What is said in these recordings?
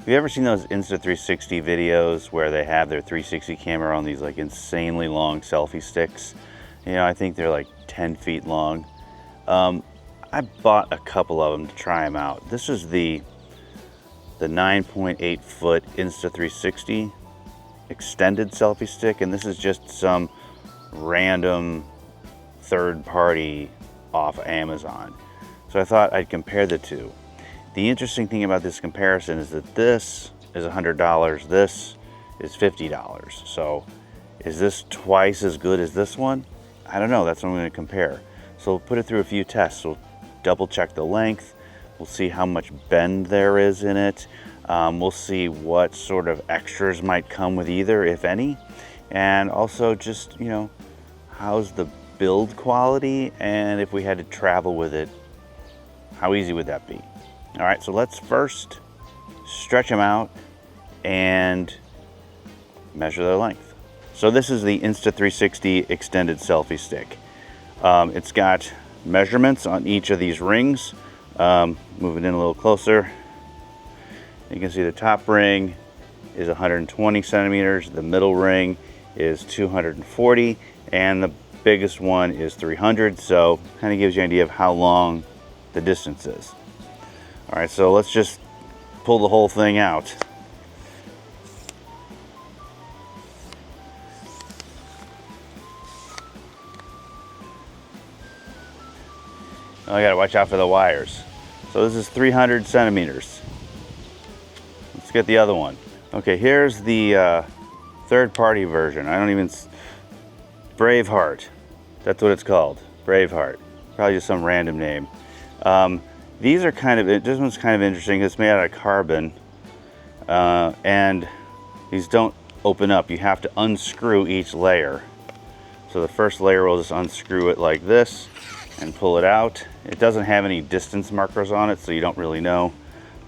Have you ever seen those Insta360 videos where they have their 360 camera on these like insanely long selfie sticks? You know, I think they're like 10 feet long. I bought a couple of them to try them out. This is the 9.8 foot Insta360 extended selfie stick, and this is just some random third party off Amazon. So I thought I'd compare the two. The interesting thing about this comparison is that this is $100, this is $50. So is this twice as good as this one? I don't know, that's what I'm going to compare. So we'll put it through a few tests. We'll double check the length, we'll see how much bend there is in it, we'll see what sort of extras might come with either, if any, and also just, you know, how's the build quality, and if we had to travel with it, how easy would that be? All right, so let's first stretch them out and measure their length. So this is the Insta360 extended selfie stick. It's got measurements on each of these rings. Move it in a little closer. You can see the top ring is 120 centimeters, the middle ring is 240, and the biggest one is 300, so kind of gives you an idea of how long the distance is. All right, so let's just pull the whole thing out. I gotta watch out for the wires. So this is 300 centimeters. Let's get the other one. Okay, here's the third-party version. Braveheart. That's what it's called, Braveheart. Probably just some random name. These are this one's kind of interesting. It's made out of carbon, and these don't open up. You have to unscrew each layer. So the first layer, will just unscrew it like this and pull it out. It doesn't have any distance markers on it, so you don't really know.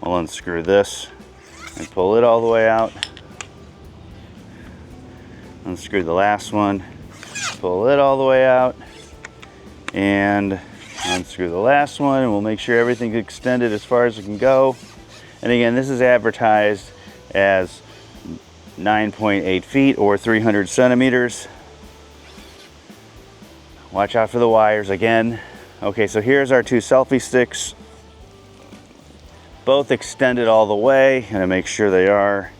I'll unscrew this and pull it all the way out. Unscrew the last one, pull it all the way out, and unscrew the last one, and we'll make sure everything's extended as far as it can go. And again, this is advertised as 9.8 feet or 300 centimeters. Watch out for the wires again. Okay, so here's our two selfie sticks, both extended all the way, and I make sure they are.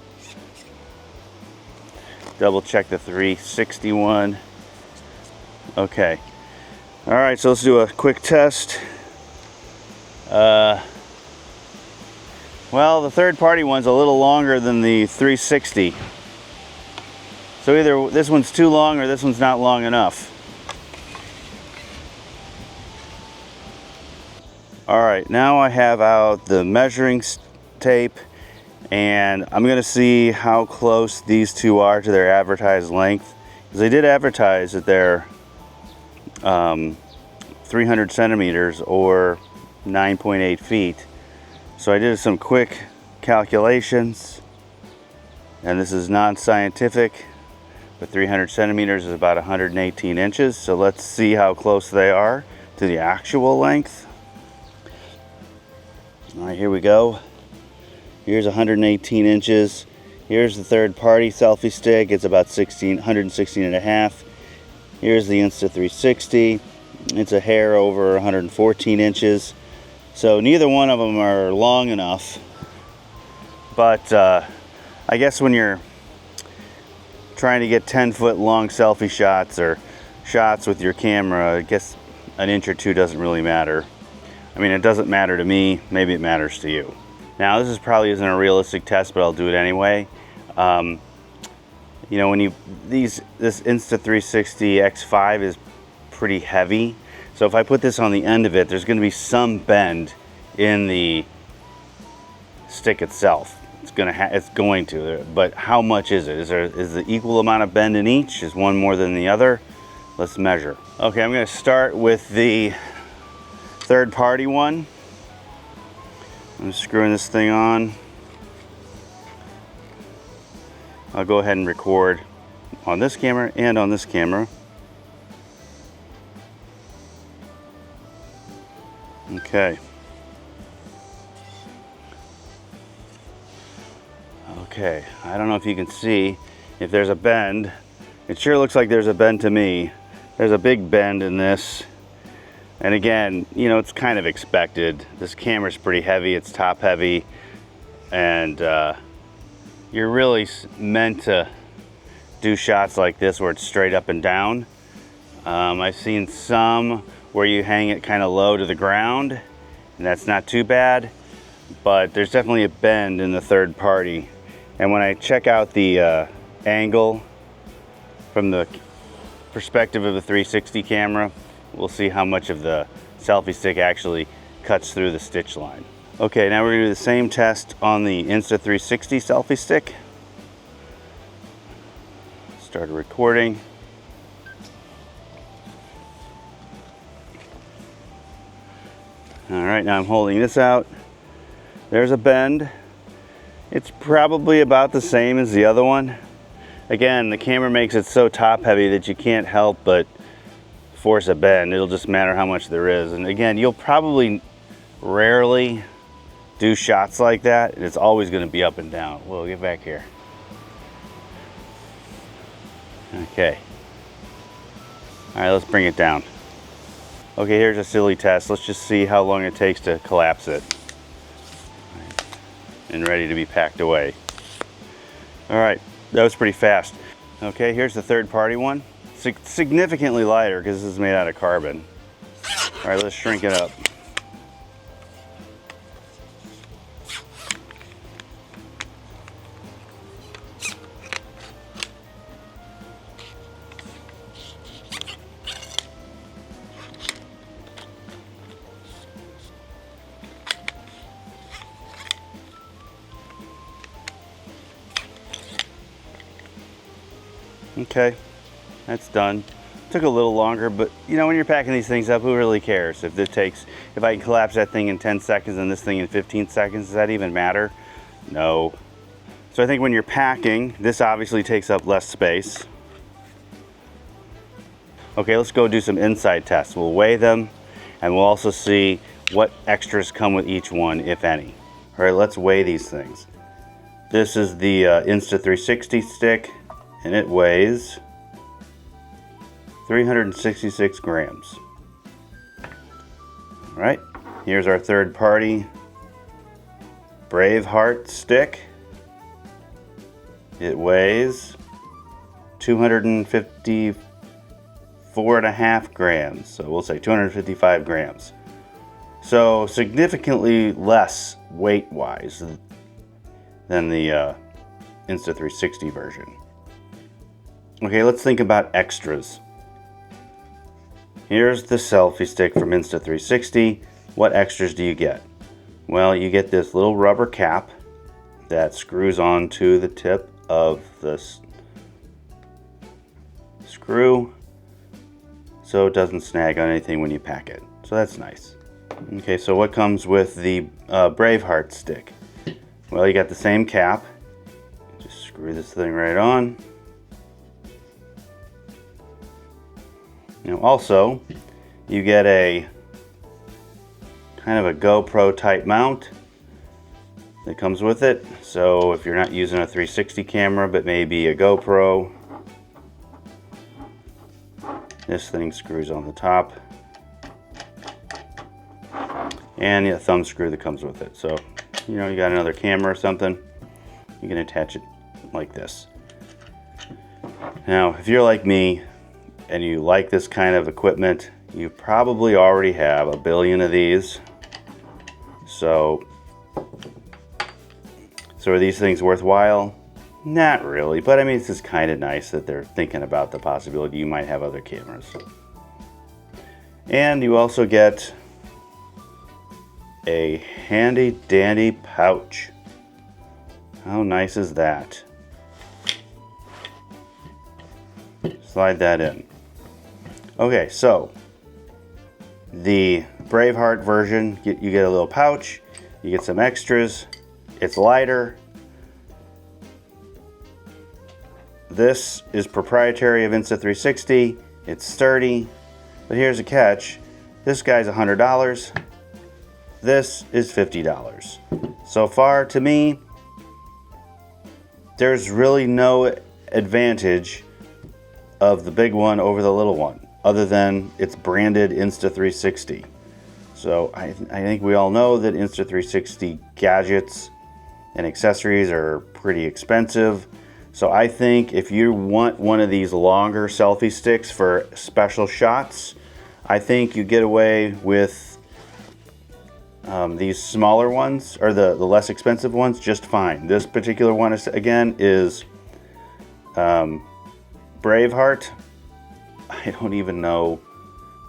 Double check the 360 one. Okay. All right, so let's do a quick test. Well, the third-party one's a little longer than the 360. So either this one's too long or this one's not long enough. All right, now I have out the measuring tape, and I'm gonna see how close these two are to their advertised length, because they did advertise that they're 300 centimeters or 9.8 feet. So I did some quick calculations, and this is non-scientific, but 300 centimeters is about 118 inches. So let's see how close they are to the actual length. All right, here we go. Here's 118 inches. Here's the third-party selfie stick. It's about 116 and a half. Here's the Insta360. It's a hair over 114 inches. So neither one of them are long enough. But I guess when you're trying to get 10-foot long selfie shots or shots with your camera, I guess an inch or two doesn't really matter. I mean, it doesn't matter to me. Maybe it matters to you. Now, this probably isn't a realistic test, but I'll do it anyway. You know, this Insta360 X5 is pretty heavy. So if I put this on the end of it, there's going to be some bend in the stick itself. It's going to, but how much is it? Is the equal amount of bend in each? Is one more than the other? Let's measure. Okay, I'm going to start with the third-party one. I'm screwing this thing on. I'll go ahead and record on this camera and on this camera. Okay. Okay, I don't know if you can see if there's a bend. It sure looks like there's a bend to me. There's a big bend in this. And again, you know, it's kind of expected. This camera's pretty heavy, it's top heavy, and you're really meant to do shots like this where it's straight up and down. I've seen some where you hang it kind of low to the ground, and that's not too bad, but there's definitely a bend in the third party. And when I check out the angle from the perspective of the 360 camera, we'll see how much of the selfie stick actually cuts through the stitch line. Okay, now we're gonna do the same test on the Insta360 selfie stick. Start recording. All right, now I'm holding this out. There's a bend. It's probably about the same as the other one. Again, the camera makes it so top heavy that you can't help but force a bend. It'll just matter how much there is. And again, you'll probably rarely do shots like that, and it's always going to be up and down. Whoa, get back here. Okay. All right, let's bring it down. Okay, here's a silly test. Let's just see how long it takes to collapse it. And ready to be packed away. All right, that was pretty fast. Okay, here's the third party one. Significantly lighter because this is made out of carbon. All right, let's shrink it up. Okay, that's done. Took a little longer, but you know, when you're packing these things up, who really cares if I can collapse that thing in 10 seconds and this thing in 15 seconds, does that even matter? No. So I think when you're packing, this obviously takes up less space. Okay, let's go do some inside tests. We'll weigh them, and we'll also see what extras come with each one, if any. All right, let's weigh these things. This is the Insta360 stick, and it weighs 366 grams. All right, here's our third party Braveheart stick. It weighs 254.5 grams, so we'll say 255 grams. So significantly less weight-wise than the Insta360 version. Okay, let's think about extras. Here's the selfie stick from Insta360. What extras do you get? Well, you get this little rubber cap that screws onto the tip of the screw so it doesn't snag on anything when you pack it. So that's nice. Okay, so what comes with the Braveheart stick? Well, you got the same cap. Just screw this thing right on. Now also, you get a kind of a GoPro type mount that comes with it. So if you're not using a 360 camera, but maybe a GoPro, this thing screws on the top. And the thumb screw that comes with it. So, you know, you got another camera or something, you can attach it like this. Now, if you're like me, and you like this kind of equipment, you probably already have a billion of these. So are these things worthwhile? Not really, but I mean, it's just kind of nice that they're thinking about the possibility you might have other cameras. And you also get a handy dandy pouch. How nice is that? Slide that in. Okay, so the Braveheart version, you get a little pouch, you get some extras, it's lighter. This is proprietary of Insta360, it's sturdy, but here's a catch. This guy's $100, this is $50. So far, to me, there's really no advantage of the big one over the little one, other than it's branded Insta360. So I think we all know that Insta360 gadgets and accessories are pretty expensive. So I think if you want one of these longer selfie sticks for special shots, I think you get away with these smaller ones, or the less expensive ones, just fine. This particular one is, again, is Braveheart. I don't even know,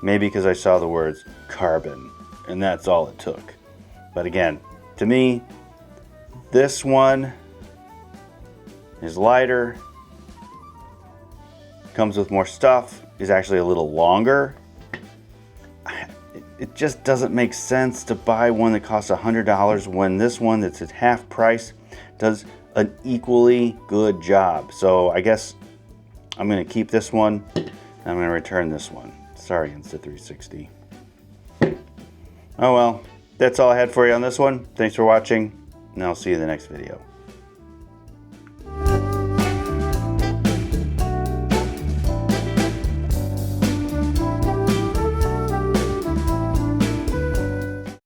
maybe because I saw the words carbon, and that's all it took. But again, to me, this one is lighter, comes with more stuff, is actually a little longer. It just doesn't make sense to buy one that costs $100 when this one that's at half price does an equally good job. So I guess I'm going to keep this one. I'm going to return this one. Sorry, Insta360. Oh well, that's all I had for you on this one. Thanks for watching, and I'll see you in the next video.